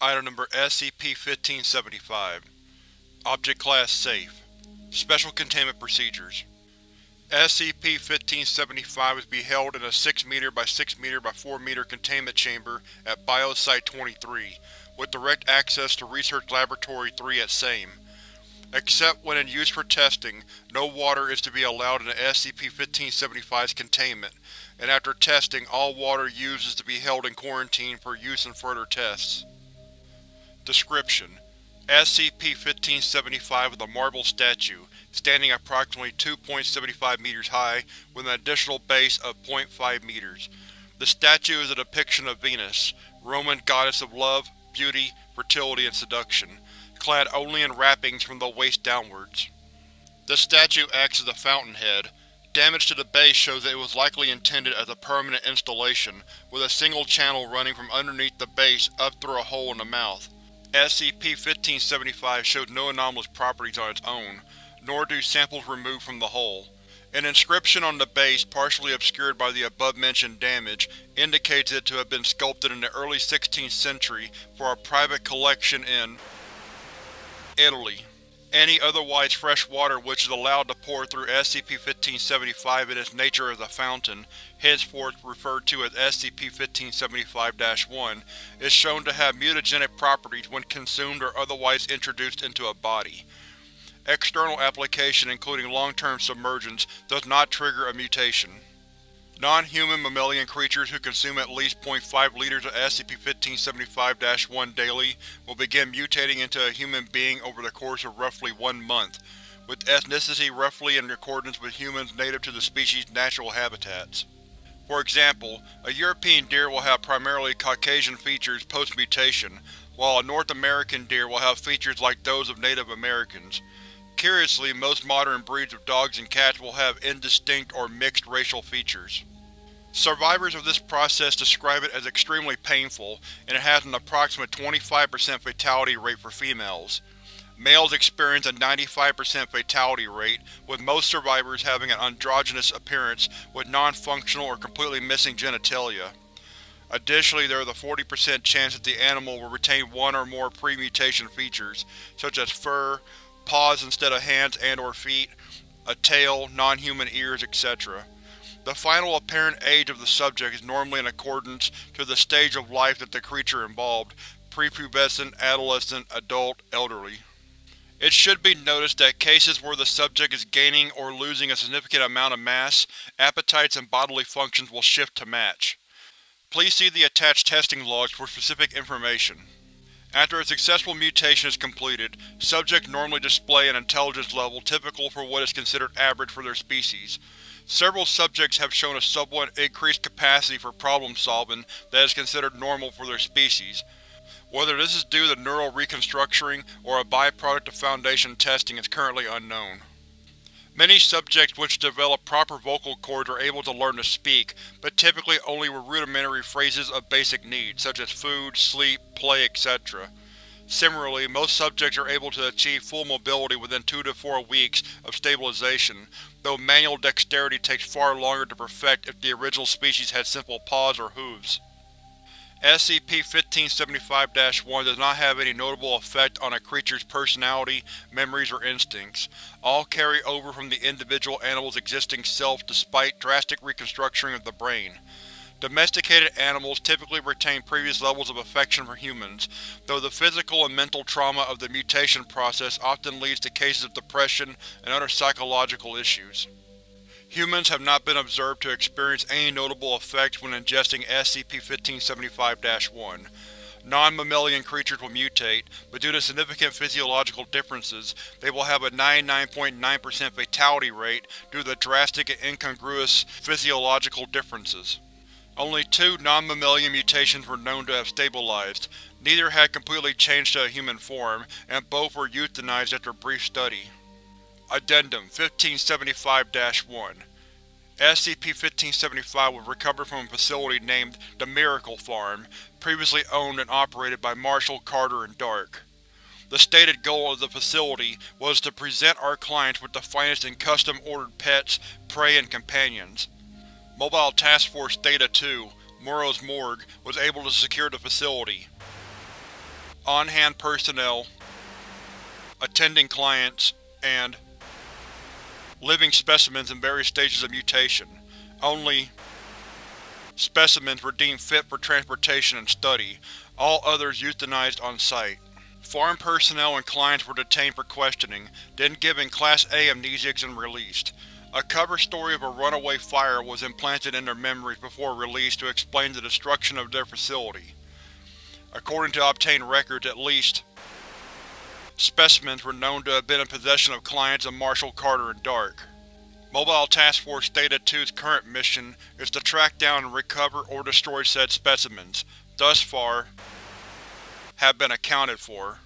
Item Number SCP-1575. Object Class Safe. Special Containment Procedures. SCP-1575 is to be held in a 6 m by 6 m by 4 m containment chamber at Biosite-23, with direct access to Research Laboratory 3 at same. Except when in use for testing, no water is to be allowed in the SCP-1575's containment, and after testing, all water used is to be held in quarantine for use in further tests. Description: SCP-1575 is a marble statue, standing approximately 2.75 meters high, with an additional base of 0.5 meters. The statue is a depiction of Venus, Roman goddess of love, beauty, fertility, and seduction, clad only in wrappings from the waist downwards. The statue acts as a fountainhead. Damage to the base shows that it was likely intended as a permanent installation, with a single channel running from underneath the base up through a hole in the mouth. SCP-1575 showed no anomalous properties on its own, nor do samples removed from the hole. An inscription on the base, partially obscured by the above-mentioned damage, indicates it to have been sculpted in the early 16th century for a private collection in Italy. Any otherwise fresh water which is allowed to pour through SCP-1575 in its nature as a fountain, henceforth referred to as SCP-1575-1, is shown to have mutagenic properties when consumed or otherwise introduced into a body. External application, including long-term submergence, does not trigger a mutation. Non-human mammalian creatures who consume at least 0.5 liters of SCP-1575-1 daily will begin mutating into a human being over the course of roughly 1 month, with ethnicity roughly in accordance with humans native to the species' natural habitats. For example, a European deer will have primarily Caucasian features post-mutation, while a North American deer will have features like those of Native Americans. Curiously, most modern breeds of dogs and cats will have indistinct or mixed racial features. Survivors of this process describe it as extremely painful, and it has an approximate 25% fatality rate for females. Males experience a 95% fatality rate, with most survivors having an androgynous appearance with non-functional or completely missing genitalia. Additionally, there is a 40% chance that the animal will retain one or more pre-mutation features, such as fur, paws instead of hands and/or feet, a tail, non-human ears, etc. The final apparent age of the subject is normally in accordance to the stage of life that the creature involved: prepubescent, adolescent, adult, elderly. It should be noticed that cases where the subject is gaining or losing a significant amount of mass, appetites and bodily functions will shift to match. Please see the attached testing logs for specific information. After a successful mutation is completed, subjects normally display an intelligence level typical for what is considered average for their species. Several subjects have shown a somewhat increased capacity for problem-solving that is considered normal for their species. Whether this is due to neural reconstructuring or a byproduct of Foundation testing is currently unknown. Many subjects which develop proper vocal cords are able to learn to speak, but typically only with rudimentary phrases of basic needs, such as food, sleep, play, etc. Similarly, most subjects are able to achieve full mobility within 2 to 4 weeks of stabilization, though manual dexterity takes far longer to perfect if the original species had simple paws or hooves. SCP-1575-1 does not have any notable effect on a creature's personality, memories, or instincts. All carry over from the individual animal's existing self despite drastic reconstructuring of the brain. Domesticated animals typically retain previous levels of affection for humans, though the physical and mental trauma of the mutation process often leads to cases of depression and other psychological issues. Humans have not been observed to experience any notable effects when ingesting SCP-1575-1. Non-mammalian creatures will mutate, but due to significant physiological differences, they will have a 99.9% fatality rate due to the drastic and incongruous physiological differences. Only 2 non-mammalian mutations were known to have stabilized. Neither had completely changed to a human form, and both were euthanized after brief study. Addendum 1575-1. SCP-1575 was recovered from a facility named the Miracle Farm, previously owned and operated by Marshall, Carter, and Dark. The stated goal of the facility was to present our clients with the finest in custom-ordered pets, prey, and companions. Mobile Task Force Theta-2, Morrow's morgue, was able to secure the facility. on-hand personnel, attending clients, and living specimens in various stages of mutation. Only specimens were deemed fit for transportation and study, all others euthanized on site. Farm personnel and clients were detained for questioning, then given Class A amnesiacs and released. A cover story of a runaway fire was implanted in their memories before release to explain the destruction of their facility. According to obtained records, at least specimens were known to have been in possession of clients of Marshall Carter and Dark. Mobile Task Force Theta 2's current mission is to track down and recover or destroy said specimens. Thus far, have been accounted for.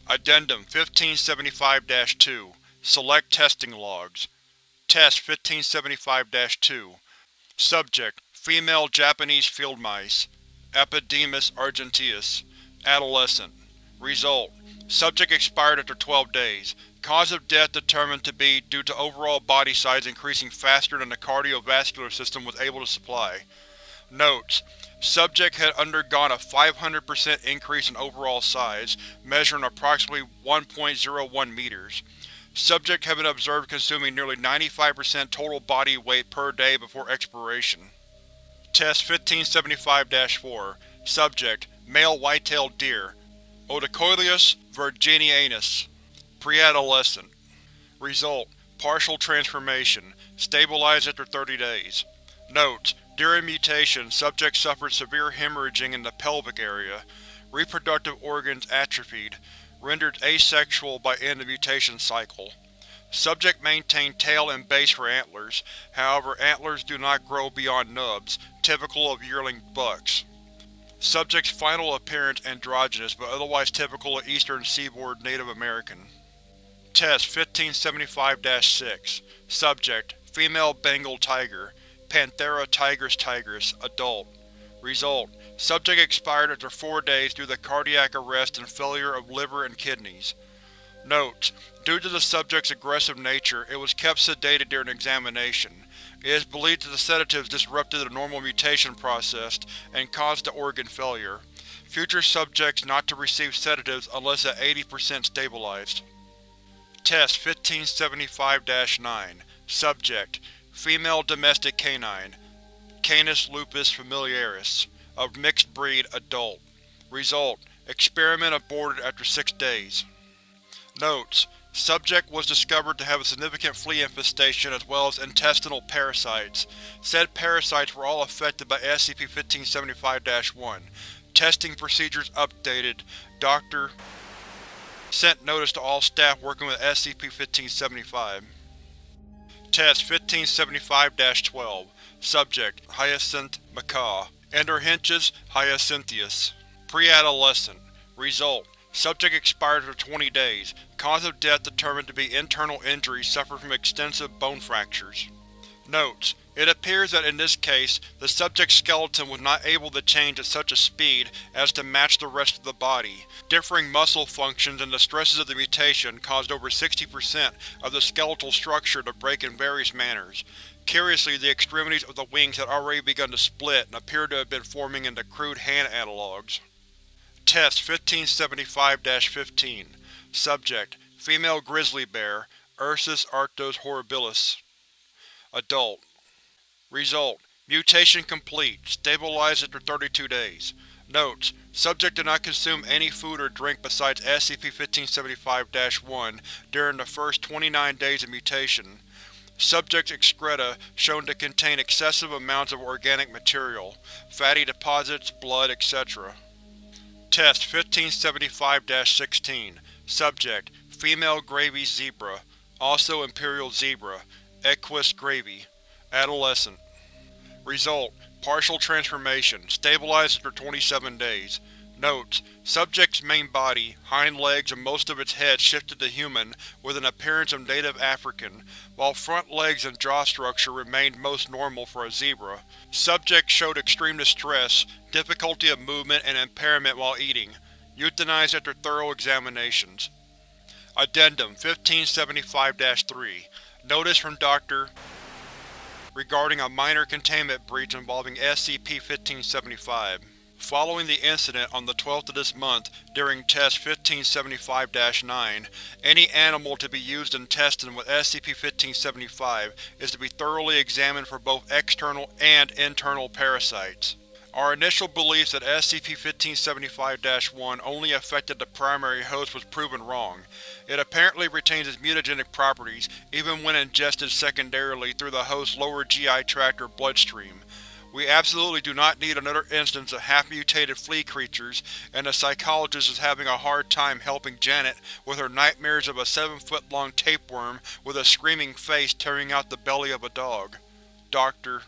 Addendum 1575-2 Select Testing Logs. Test 1575-2 Subject: Female Japanese field mice. Epidemus argenteus. Adolescent. Result: Subject expired after 12 days. Cause of death determined to be due to overall body size increasing faster than the cardiovascular system was able to supply. Notes: Subject had undergone a 500% increase in overall size, measuring approximately 1.01 meters. Subject had been observed consuming nearly 95% total body weight per day before expiration. Test 1575-4 Subject: Male white-tailed deer. Odocoileus virginianus. Pre-adolescent. Result: Partial transformation. Stabilized after 30 days. Notes: During mutation, subject suffered severe hemorrhaging in the pelvic area. Reproductive organs atrophied. Rendered asexual by end of mutation cycle. Subject maintained tail and base for antlers, however antlers do not grow beyond nubs, typical of yearling bucks. Subject's final appearance androgynous but otherwise typical of Eastern Seaboard Native American. Test 1575-6 Subject: Female Bengal tiger. Panthera tigris, adult. Result: Subject expired after 4 days due to cardiac arrest and failure of liver and kidneys. Notes: Due to the subject's aggressive nature, it was kept sedated during examination. It is believed that the sedatives disrupted the normal mutation process and caused the organ failure. Future subjects not to receive sedatives unless at 80% stabilized. Test 1575-9 Subject: Female domestic canine. Canis lupus familiaris. Of mixed breed, adult. Result: Experiment aborted after 6 days. Notes: Subject was discovered to have a significant flea infestation as well as intestinal parasites. Said parasites were all affected by SCP-1575-1. Testing procedures updated. Dr. sent notice to all staff working with SCP-1575. Test 1575-12 Subject: Hyacinth macaw. Enderhinchus hyacinthius. Pre-adolescent. Result: Subject expired after 20 days. Cause of death determined to be internal injuries suffered from extensive bone fractures. Notes: It appears that in this case, the subject's skeleton was not able to change at such a speed as to match the rest of the body. Differing muscle functions and the stresses of the mutation caused over 60% of the skeletal structure to break in various manners. Curiously, the extremities of the wings had already begun to split and appeared to have been forming into crude hand analogues. Test 1575-15 Subject: Female grizzly bear. Ursus arctos horribilis. Adult. Result: Mutation complete. Stabilized after 32 days. Notes: Subject did not consume any food or drink besides SCP-1575-1 during the first 29 days of mutation. Subject's excreta shown to contain excessive amounts of organic material, fatty deposits, blood, etc. Test 1575-16 Subject: Female gravy zebra. Also imperial zebra. Equus gravy. Adolescent. Result: Partial transformation. Stabilized after 27 days. Notes: Subject's main body, hind legs and most of its head shifted to human with an appearance of native African, while front legs and jaw structure remained most normal for a zebra. Subject showed extreme distress, difficulty of movement and impairment while eating. Euthanized after thorough examinations. Addendum 1575-3 Notice from Dr. regarding a minor containment breach involving SCP-1575. Following the incident on the 12th of this month during Test 1575-9, any animal to be used in testing with SCP-1575 is to be thoroughly examined for both external and internal parasites. Our initial belief that SCP-1575-1 only affected the primary host was proven wrong. It apparently retains its mutagenic properties even when ingested secondarily through the host's lower GI tract or bloodstream. We absolutely do not need another instance of half-mutated flea creatures, and the psychologist is having a hard time helping Janet with her nightmares of a 7-foot-long tapeworm with a screaming face tearing out the belly of a dog. Dr.